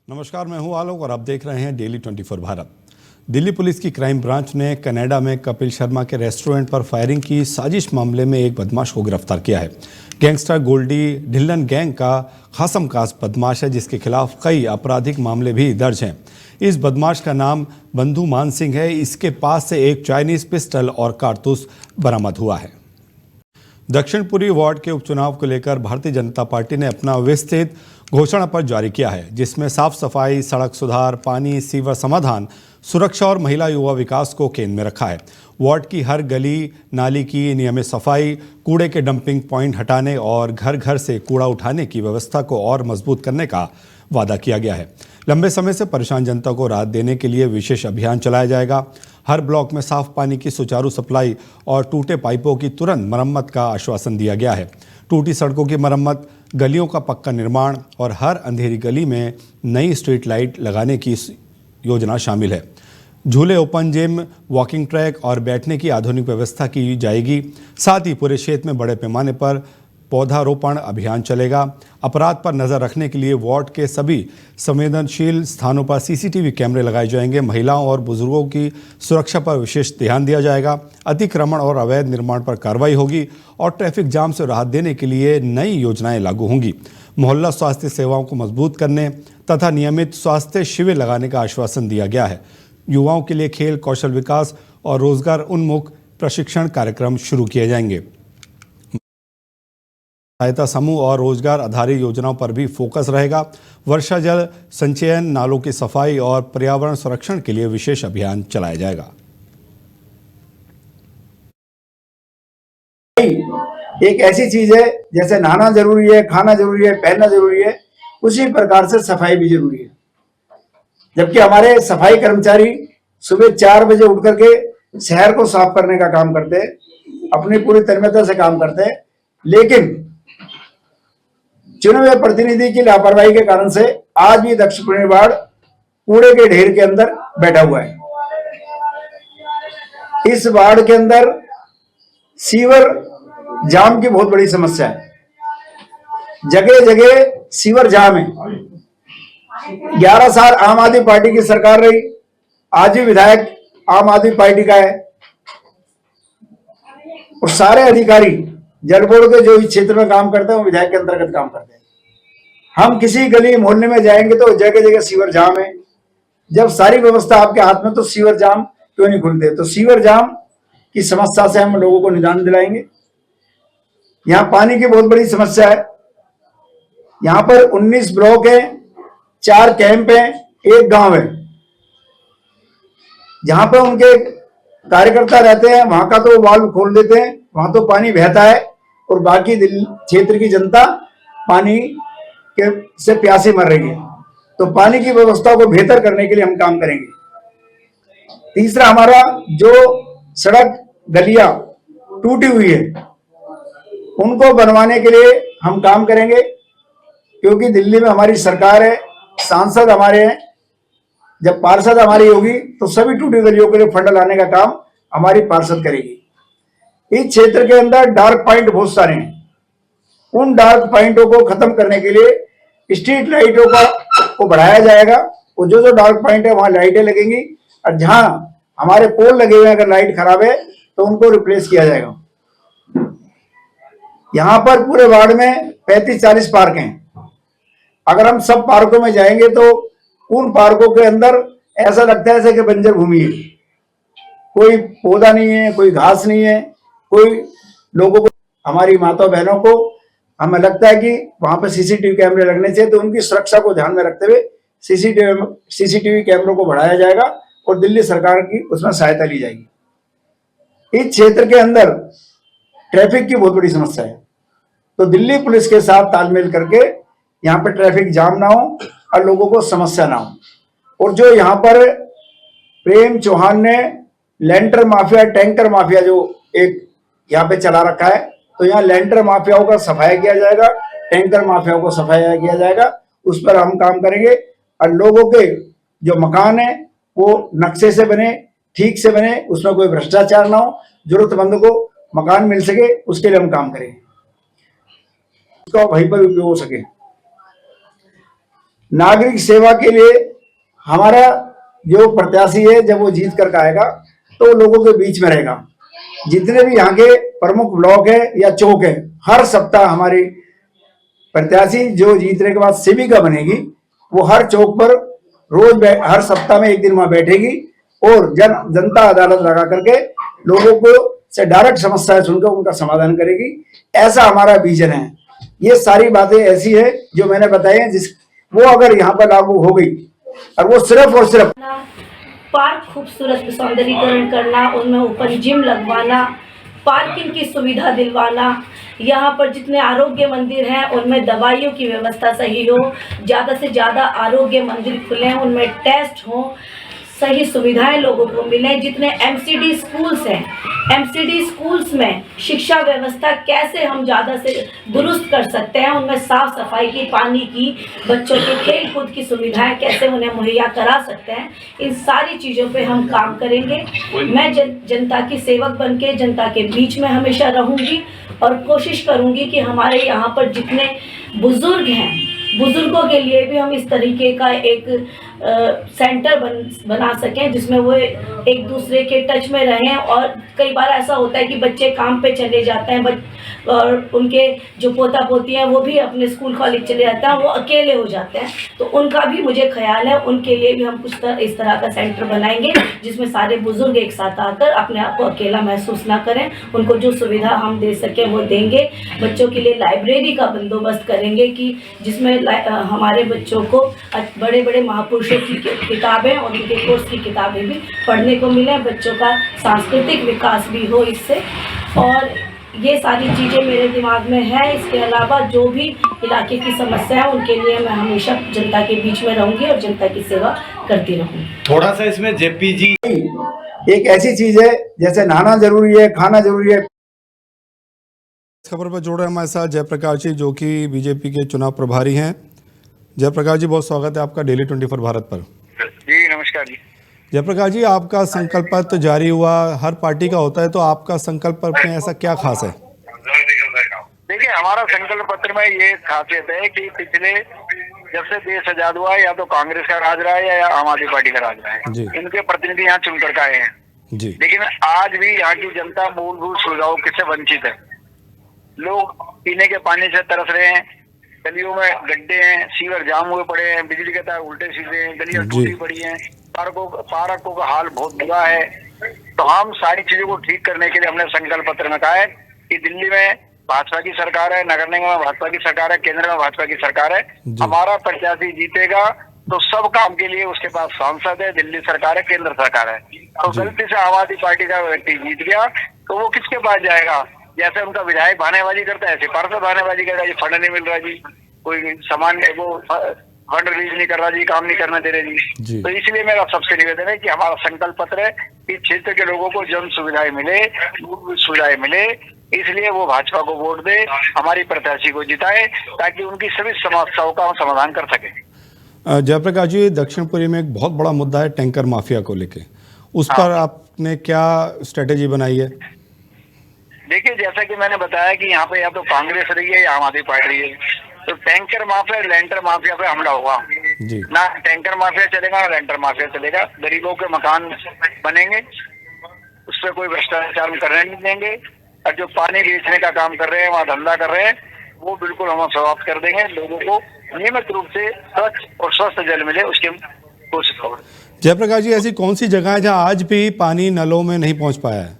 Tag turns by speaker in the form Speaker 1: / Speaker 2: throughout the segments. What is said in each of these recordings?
Speaker 1: नमस्कार, मैं हूं आलोक और आप देख रहे हैं डेली 24 भारत। दिल्ली पुलिस की क्राइम ब्रांच ने कनाडा में कपिल शर्मा के रेस्टोरेंट पर फायरिंग की साजिश मामले में एक बदमाश को गिरफ्तार किया है। गैंगस्टर गोल्डी ढिल्लन गैंग का खासम खास बदमाश है, जिसके खिलाफ कई आपराधिक मामले भी दर्ज हैं। इस बदमाश का नाम बंधु मान सिंह है। इसके पास से एक चाइनीज पिस्टल और कारतूस बरामद हुआ है। दक्षिणपुरी वार्ड के उपचुनाव को लेकर भारतीय जनता पार्टी ने अपना विस्तृत घोषणा पत्र जारी किया है, जिसमें साफ सफाई, सड़क सुधार, पानी, सीवर समाधान, सुरक्षा और महिला युवा विकास को केंद्र में रखा है। वार्ड की हर गली नाली की नियमित सफाई, कूड़े के डंपिंग पॉइंट हटाने और घर घर से कूड़ा उठाने की व्यवस्था को और मजबूत करने का वादा किया गया है। लंबे समय से परेशान जनता को राहत देने के लिए विशेष अभियान चलाया जाएगा। हर ब्लॉक में साफ पानी की सुचारू सप्लाई और टूटे पाइपों की तुरंत मरम्मत का आश्वासन दिया गया है। टूटी सड़कों की मरम्मत, गलियों का पक्का निर्माण और हर अंधेरी गली में नई स्ट्रीट लाइट लगाने की योजना शामिल है। झूले, ओपन जिम, वॉकिंग ट्रैक और बैठने की आधुनिक व्यवस्था की जाएगी। साथ ही पूरे क्षेत्र में बड़े पैमाने पर पौधारोपण अभियान चलेगा। अपराध पर नजर रखने के लिए वार्ड के सभी संवेदनशील स्थानों पर सीसीटीवी कैमरे लगाए जाएंगे। महिलाओं और बुजुर्गों की सुरक्षा पर विशेष ध्यान दिया जाएगा। अतिक्रमण और अवैध निर्माण पर कार्रवाई होगी और ट्रैफिक जाम से राहत देने के लिए नई योजनाएं लागू होंगी। मोहल्ला स्वास्थ्य सेवाओं को मजबूत करने तथा नियमित स्वास्थ्य शिविर लगाने का आश्वासन दिया गया है। युवाओं के लिए खेल, कौशल विकास और रोजगार उन्मुख प्रशिक्षण कार्यक्रम शुरू किए जाएंगे। सहायता समूह और रोजगार आधारित योजनाओं पर भी फोकस रहेगा। वर्षा जल संचयन, नालों की सफाई और पर्यावरण संरक्षण के लिए विशेष अभियान चलाया जाएगा।
Speaker 2: एक ऐसी चीज है जैसे नहाना जरूरी है, खाना जरूरी है, पहनना जरूरी है, उसी प्रकार से सफाई भी जरूरी है। जबकि हमारे सफाई कर्मचारी सुबह 4 बजे उठ करके शहर को साफ करने का काम करते हैं, अपनी पूरी तन्मयता से काम करते हैं, लेकिन चुने हुए प्रतिनिधि की लापरवाही के कारण से आज भी दक्षिणपुरी वार्ड कूड़े के ढेर के अंदर बैठा हुआ है। इस वार्ड के अंदर सीवर जाम की बहुत बड़ी समस्या है। जगह जगह सीवर जाम है। 11 साल आम आदमी पार्टी की सरकार रही, आज भी विधायक आम आदमी पार्टी का है और सारे अधिकारी जल बोर्ड के जो इस क्षेत्र में काम करते हैं वो विधायक के अंतर्गत काम करते हैं। हम किसी गली मोहल्ले में जाएंगे तो जगह जगह सीवर जाम है। जब सारी व्यवस्था आपके हाथ में तो सीवर जाम क्यों नहीं खुलते? तो सीवर जाम की समस्या से हम लोगों को निदान दिलाएंगे। यहाँ पानी की बहुत बड़ी समस्या है। यहाँ पर 19 ब्लॉक है, 4 कैंप है, 1 गांव है। जहां पर उनके कार्यकर्ता रहते हैं वहां का तो वाल्व खोल देते हैं, वहां तो पानी बहता है और बाकी दिल्ली क्षेत्र की जनता पानी के से प्यासी मर रही है। तो पानी की व्यवस्था को बेहतर करने के लिए हम काम करेंगे। तीसरा, हमारा जो सड़क गलियां टूटी हुई है उनको बनवाने के लिए हम काम करेंगे, क्योंकि दिल्ली में हमारी सरकार है, सांसद हमारे हैं। जब पार्षद हमारी होगी तो सभी टूटी गलियों के लिए फंड लाने का काम हमारी पार्षद करेगी। इस क्षेत्र के अंदर डार्क पॉइंट बहुत सारे हैं। उन डार्क पॉइंटों को खत्म करने के लिए स्ट्रीट लाइटों को बढ़ाया जाएगा और जो डार्क पॉइंट है वहां लाइटें लगेंगी और जहां हमारे पोल लगे हुए अगर लाइट खराब है तो उनको रिप्लेस किया जाएगा। यहां पर पूरे वार्ड में 35-40 पार्क हैं। अगर हम सब पार्कों में जाएंगे तो उन पार्कों के अंदर ऐसा लगता है जैसे कि बंजर भूमि है, कोई पौधा नहीं है, कोई घास नहीं है। कोई लोगों को, हमारी माता बहनों को हमें लगता है कि वहां पर सीसीटीवी कैमरे लगने चाहिए, तो उनकी सुरक्षा को ध्यान में रखते हुए सीसीटीवी कैमरों को बढ़ाया जाएगा और दिल्ली सरकार की उसमें सहायता ली जाएगी। इस क्षेत्र के अंदर ट्रैफिक की बहुत बड़ी समस्या है, तो दिल्ली पुलिस के साथ तालमेल करके यहाँ पर ट्रैफिक जाम ना हो और लोगों को समस्या ना हो। और जो यहाँ पर प्रेम चौहान ने लेंटर माफिया, टैंकर माफिया जो एक यहाँ पे चला रखा है, तो यहाँ लेंटर माफियाओं का सफाया किया जाएगा, टैंकर माफियाओं को सफाया किया जाएगा। उस पर हम काम करेंगे और लोगों के जो मकान है वो नक्शे से बने, ठीक से बने, उसमें कोई भ्रष्टाचार ना हो, जरूरतमंद को मकान मिल सके, उसके लिए हम काम करेंगे, उसका वहीं पर उपयोग हो सके। नागरिक सेवा के लिए हमारा जो प्रत्याशी है, जब वो जीत कर आएगा तो लोगों के बीच में रहेगा। जितने भी यहाँ के प्रमुख ब्लॉक है या चौक है, हर सप्ताह हमारी प्रत्याशी जो जीतने के बाद सेविका बनेगी, वो हर चौक पर रोज हर सप्ताह में एक दिन वहां बैठेगी और जनता अदालत लगा करके लोगों को से डायरेक्ट समस्याएं सुनकर उनका समाधान करेगी। ऐसा हमारा विजन है। ये सारी बातें ऐसी है जो मैंने बताई है, जिस वो अगर यहाँ पर लागू हो गई और वो सिर्फ और सिर्फ
Speaker 3: पार्क खूबसूरत सौंदर्यीकरण करना, उनमें ओपन जिम लगवाना, पार्किंग की सुविधा दिलवाना, यहाँ पर जितने आरोग्य मंदिर हैं उनमें दवाइयों की व्यवस्था सही हो, ज़्यादा से ज़्यादा आरोग्य मंदिर खुलें, उनमें टेस्ट हों, सही सुविधाएं लोगों को मिलें। जितने एमसीडी स्कूल्स हैं, एमसीडी स्कूल्स में शिक्षा व्यवस्था कैसे हम ज़्यादा से दुरुस्त कर सकते हैं, उनमें साफ सफाई की, पानी की, बच्चों के खेल कूद की सुविधाएं कैसे उन्हें मुहैया करा सकते हैं, इन सारी चीज़ों पे हम काम करेंगे। मैं जनता की सेवक बन के जनता के बीच में हमेशा रहूँगी और कोशिश करूँगी कि हमारे यहाँ पर जितने बुजुर्ग हैं, बुजुर्गों के लिए भी हम इस तरीके का एक सेंटर बना सकें जिसमें वो एक दूसरे के टच में रहें। और कई बार ऐसा होता है कि बच्चे काम पे चले जाते हैं, और उनके जो पोता पोती हैं वो भी अपने स्कूल कॉलेज चले जाते हैं, वो अकेले हो जाते हैं, तो उनका भी मुझे ख्याल है, उनके लिए भी हम कुछ इस तरह का सेंटर बनाएंगे जिसमें सारे बुजुर्ग एक साथ आकर अपने आप को अकेला महसूस ना करें। उनको जो सुविधा हम दे सकें वो देंगे। बच्चों के लिए लाइब्रेरी का बंदोबस्त करेंगे कि जिसमें हमारे बच्चों को बड़े बड़े महापुरुषों की किताबें और उनके कोर्स की किताबें भी पढ़ने को मिलें, बच्चों का सांस्कृतिक विकास भी हो इससे। और ये सारी चीज़ें मेरे दिमाग में है। इसके अलावा जो भी इलाके की समस्या है उनके लिए मैं हमेशा जनता के बीच में रहूंगी और जनता की सेवा करती रहूंगी।
Speaker 4: थोड़ा सा इसमें जेपी जी
Speaker 2: एक ऐसी चीज है जैसे नहाना जरूरी है, खाना जरूरी है।
Speaker 1: इस खबर पर जोड़ रहे हैं हमारे साथ जयप्रकाश जी, जो कि बीजेपी के चुनाव प्रभारी हैं। जयप्रकाश जी, बहुत स्वागत है आपका डेली 24 भारत पर।
Speaker 5: जी नमस्कार जी।
Speaker 1: जयप्रकाश जी, आपका संकल्प पत्र जारी हुआ, हर पार्टी का होता है, तो आपका संकल्प पत्र में ऐसा क्या खास है?
Speaker 5: देखिए, हमारा संकल्प पत्र में ये खासियत है कि पिछले जब से देश आजाद हुआ है, या तो कांग्रेस का राज रहा है या आम आदमी पार्टी का राज रहा है, इनके प्रतिनिधि यहाँ चुन कर आए हैं
Speaker 1: जी।
Speaker 5: लेकिन आज भी यहाँ की जनता मूलभूत सुविधाओं से वंचित है। लोग पीने के पानी से तरस रहे हैं, गलियों में गड्ढे हैं, सीवर जाम हुए पड़े हैं, बिजली के तार उल्टे सीधे हैं, गलियां टूटी पड़ी हैं, पार्कों का हाल बहुत बुरा है। तो हम सारी चीजों को ठीक करने के लिए हमने संकल्प पत्र में कहा है कि दिल्ली में भाजपा की सरकार है, नगर निगम में भाजपा की सरकार है, केंद्र में भाजपा की सरकार है, हमारा प्रत्याशी जीतेगा तो सब काम के लिए उसके पास सांसद है, दिल्ली सरकार है, केंद्र सरकार है। तो गलती से आम आदमी पार्टी का व्यक्ति जीत गया तो वो किसके पास जाएगा? जैसे उनका विधायक बहानेबाजी करता है, ऐसे पार्षद बहानेबाजी करता है, फंड नहीं मिल रहा जी, कोई सामान वो फंड रिलीज नहीं कर रहा जी, काम नहीं करने दे रहे जी। तो इसलिए मेरा सबसे निवेदन है कि हमारा संकल्प पत्र है कि क्षेत्र के लोगों को जन सुविधाएं मिले, सुविधाएं मिले, इसलिए वो भाजपा को वोट दे, हमारी प्रत्याशी को जिताए ताकि उनकी सभी समस्याओं का हम समाधान कर सके।
Speaker 1: जयप्रकाश जी, दक्षिणपुरी में एक बहुत बड़ा मुद्दा है टैंकर माफिया को लेके, उस पर आपने क्या स्ट्रेटेजी बनाई है?
Speaker 5: देखिए, जैसा कि मैंने बताया कि यहाँ पे या तो कांग्रेस रही है या आम आदमी पार्टी रही है, तो टैंकर माफिया लेंटर माफिया पे हमला होगा जी। ना टैंकर माफिया चलेगा ना लेंटर माफिया चलेगा। गरीबों के मकान बनेंगे, उस पर कोई भ्रष्टाचार करने नहीं देंगे, और जो पानी बेचने का काम कर रहे हैं, वहाँ धंधा कर रहे हैं, वो बिल्कुल हम समाप्त कर देंगे। लोगों को नियमित रूप से स्वच्छ और स्वस्थ जल मिले उसकी कोशिश करें।
Speaker 1: जयप्रकाश जी, ऐसी कौन सी जगह है जहाँ आज भी पानी नलों में नहीं पहुँच पाया है?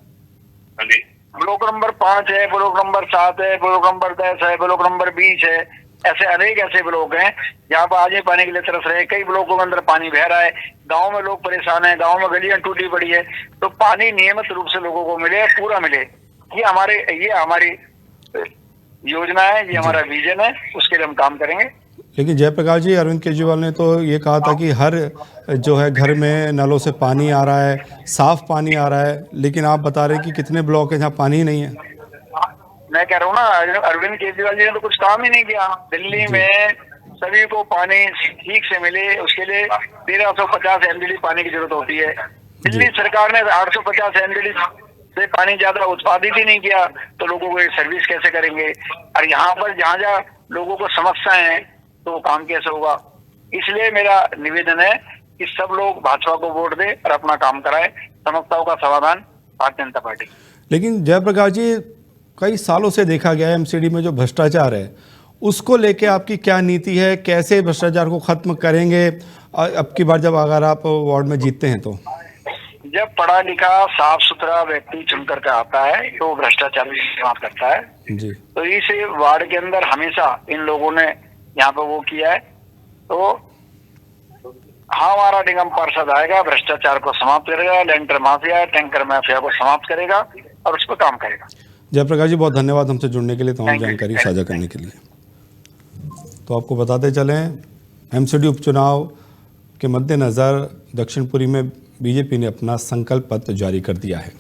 Speaker 5: ब्लॉक नंबर 5 है, ब्लॉक नंबर 7 है, ब्लॉक नंबर 10 है, ब्लॉक नंबर 20 है, ऐसे अनेक ऐसे ब्लॉक हैं जहाँ पर आज ही पानी के लिए तरस रहे हैं। कई ब्लॉकों के अंदर पानी बह रहा है, गांव में लोग परेशान हैं, गांव में गलियां टूटी पड़ी है। तो पानी नियमित रूप से लोगों को मिले, पूरा मिले, ये हमारी योजना है, ये हमारा विजन है, उसके लिए हम काम करेंगे।
Speaker 1: लेकिन जयप्रकाश जी, अरविंद केजरीवाल ने तो ये कहा था कि हर जो है घर में नलों से पानी आ रहा है, साफ पानी आ रहा है, लेकिन आप बता रहे हैं कि कितने ब्लॉक है जहाँ पानी ही नहीं है।
Speaker 5: मैं कह रहा हूँ ना, अरविंद केजरीवाल जी ने तो कुछ काम ही नहीं किया। दिल्ली में सभी को पानी ठीक से मिले, उसके लिए 1350 MDD पानी की जरूरत होती है। दिल्ली सरकार ने 850 MDD से पानी ज्यादा उत्पादित ही नहीं किया, तो लोगों को सर्विस कैसे करेंगे? और यहाँ पर जहाँ जहाँ लोगों को समस्याएं हैं तो वो काम कैसे होगा? इसलिए मेरा निवेदन है कि सब लोग भाजपा को वोट दें और अपना काम कराएं। समस्याओं का समाधान भारतीय जनता पार्टी।
Speaker 1: लेकिन जयप्रकाश जी, कई सालों से देखा गया है एमसीडी में जो भ्रष्टाचार है उसको लेके आपकी क्या नीति है, कैसे भ्रष्टाचार को खत्म करेंगे अब की बार जब अगर आप वार्ड में जीतते हैं तो?
Speaker 5: जब पढ़ा लिखा साफ सुथरा व्यक्ति चुन करके आता है तो भ्रष्टाचार भी समाप्त करता है
Speaker 1: जी।
Speaker 5: तो इस वार्ड के अंदर हमेशा इन लोगों ने यहाँ पे वो किया है। तो हमारा निगम पार्षद आएगा, भ्रष्टाचार को समाप्त करेगा, लेंटर माफिया टैंकर माफिया को समाप्त करेगा और उस पर काम करेगा।
Speaker 1: जयप्रकाश जी, बहुत धन्यवाद हमसे जुड़ने के लिए, तमाम
Speaker 5: Thank you.
Speaker 1: जानकारी साझा करने के लिए। तो आपको बताते चलें, एमसीडी उपचुनाव के मद्देनज़र दक्षिणपुरी में बीजेपी ने अपना संकल्प पत्र जारी कर दिया है।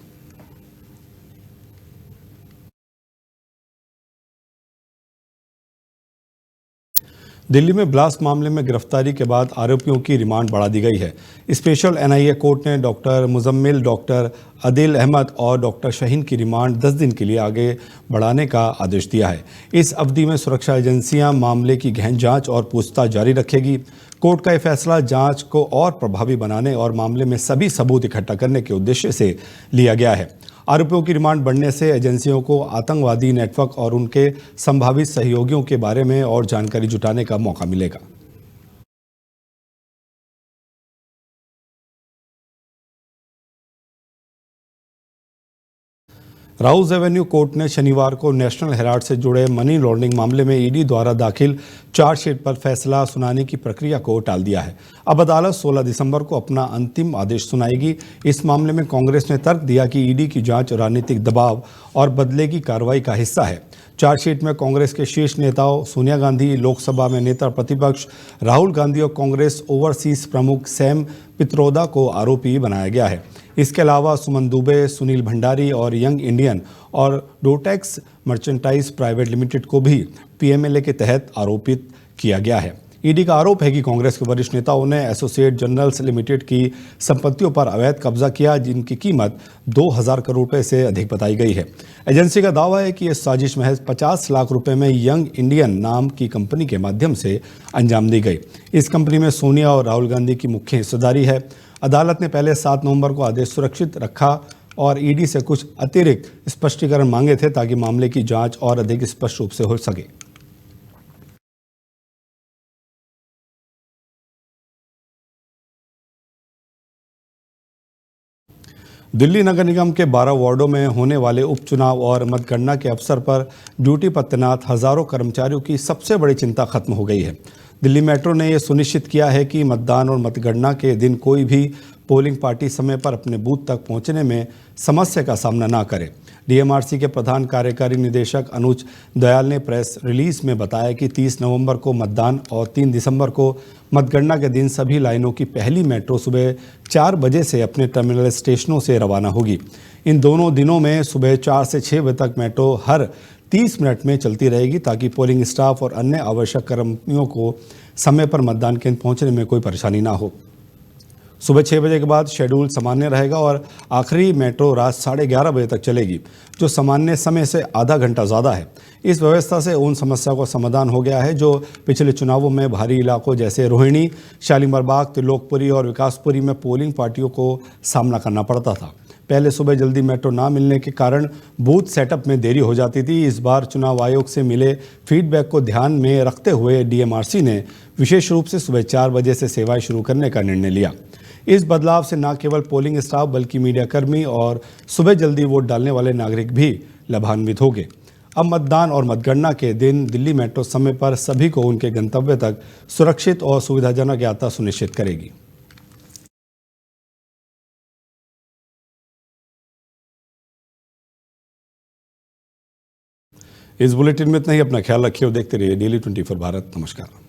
Speaker 1: दिल्ली में ब्लास्ट मामले में गिरफ्तारी के बाद आरोपियों की रिमांड बढ़ा दी गई है। स्पेशल एनआईए कोर्ट ने डॉक्टर मुजम्मिल, डॉक्टर अदिल अहमद और डॉक्टर शहीन की रिमांड 10 दिन के लिए आगे बढ़ाने का आदेश दिया है। इस अवधि में सुरक्षा एजेंसियां मामले की गहन जांच और पूछताछ जारी रखेगी। कोर्ट का यह फैसला जांच को और प्रभावी बनाने और मामले में सभी सबूत इकट्ठा करने के उद्देश्य से लिया गया है। आरोपियों की रिमांड बढ़ने से एजेंसियों को आतंकवादी नेटवर्क और उनके संभावित सहयोगियों के बारे में और जानकारी जुटाने का मौका मिलेगा। राउज एवेन्यू कोर्ट ने शनिवार को नेशनल हेराल्ड से जुड़े मनी लॉन्ड्रिंग मामले में ईडी द्वारा दाखिल चार्जशीट पर फैसला सुनाने की प्रक्रिया को टाल दिया है। अब अदालत 16 दिसंबर को अपना अंतिम आदेश सुनाएगी। इस मामले में कांग्रेस ने तर्क दिया कि ईडी की जांच राजनीतिक दबाव और बदले की कार्रवाई का हिस्सा है। चार्जशीट में कांग्रेस के शीर्ष नेताओं सोनिया गांधी, लोकसभा में नेता प्रतिपक्ष राहुल गांधी और कांग्रेस ओवरसीज प्रमुख सैम पित्रोदा को आरोपी बनाया गया है। इसके अलावा सुमन दुबे, सुनील भंडारी और यंग इंडियन और डोटेक्स मर्चेंटाइज प्राइवेट लिमिटेड को भी पीएमएलए के तहत आरोपित किया गया है। ईडी का आरोप है कि कांग्रेस के वरिष्ठ नेताओं ने एसोसिएट जनरल्स लिमिटेड की संपत्तियों पर अवैध कब्जा किया, जिनकी कीमत 2000 करोड़ रुपए से अधिक बताई गई है। एजेंसी का दावा है कि यह साजिश महज 50 लाख रुपए में यंग इंडियन नाम की कंपनी के माध्यम से अंजाम दी गई। इस कंपनी में सोनिया और राहुल गांधी की मुख्य हिस्सेदारी है। अदालत ने पहले 7 नवंबर को आदेश सुरक्षित रखा और ईडी से कुछ अतिरिक्त स्पष्टीकरण मांगे थे ताकि मामले की जांच और अधिक स्पष्ट रूप से हो सके। दिल्ली नगर निगम के 12 वार्डों में होने वाले उपचुनाव और मतगणना के अवसर पर ड्यूटी पर तैनात हजारों कर्मचारियों की सबसे बड़ी चिंता खत्म हो गई है। दिल्ली मेट्रो ने यह सुनिश्चित किया है कि मतदान और मतगणना के दिन कोई भी पोलिंग पार्टी समय पर अपने बूथ तक पहुंचने में समस्या का सामना ना करे। डीएमआरसी के प्रधान कार्यकारी निदेशक अनुज दयाल ने प्रेस रिलीज में बताया कि 30 नवंबर को मतदान और 3 दिसंबर को मतगणना के दिन सभी लाइनों की पहली मेट्रो सुबह 4 बजे से अपने टर्मिनल स्टेशनों से रवाना होगी। इन दोनों दिनों में सुबह 4 से 6 बजे तक मेट्रो हर 30 मिनट में चलती रहेगी ताकि पोलिंग स्टाफ और अन्य आवश्यक कर्मियों को समय पर मतदान केंद्र पहुंचने में कोई परेशानी ना हो। सुबह 6 बजे के बाद शेड्यूल सामान्य रहेगा और आखिरी मेट्रो रात 11:30 बजे तक चलेगी, जो सामान्य समय से आधा घंटा ज़्यादा है। इस व्यवस्था से उन समस्याओं का समाधान हो गया है जो पिछले चुनावों में भारी इलाकों जैसे रोहिणी, शालीमार बाग, त्रिलोकपुरी और विकासपुरी में पोलिंग पार्टियों को सामना करना पड़ता था। पहले सुबह जल्दी मेट्रो ना मिलने के कारण बूथ सेटअप में देरी हो जाती थी। इस बार चुनाव आयोग से मिले फीडबैक को ध्यान में रखते हुए डीएमआरसी ने विशेष रूप से सुबह 4 बजे से सेवाएं शुरू करने का निर्णय लिया। इस बदलाव से न केवल पोलिंग स्टाफ बल्कि मीडियाकर्मी और सुबह जल्दी वोट डालने वाले नागरिक भी लाभान्वित होंगे। अब मतदान और मतगणना के दिन दिल्ली मेट्रो समय पर सभी को उनके गंतव्य तक सुरक्षित और सुविधाजनक यात्रा सुनिश्चित करेगी। इस बुलेटिन में इतना ही। अपना ख्याल रखिए और देखते रहिए डेली 24 भारत। नमस्कार।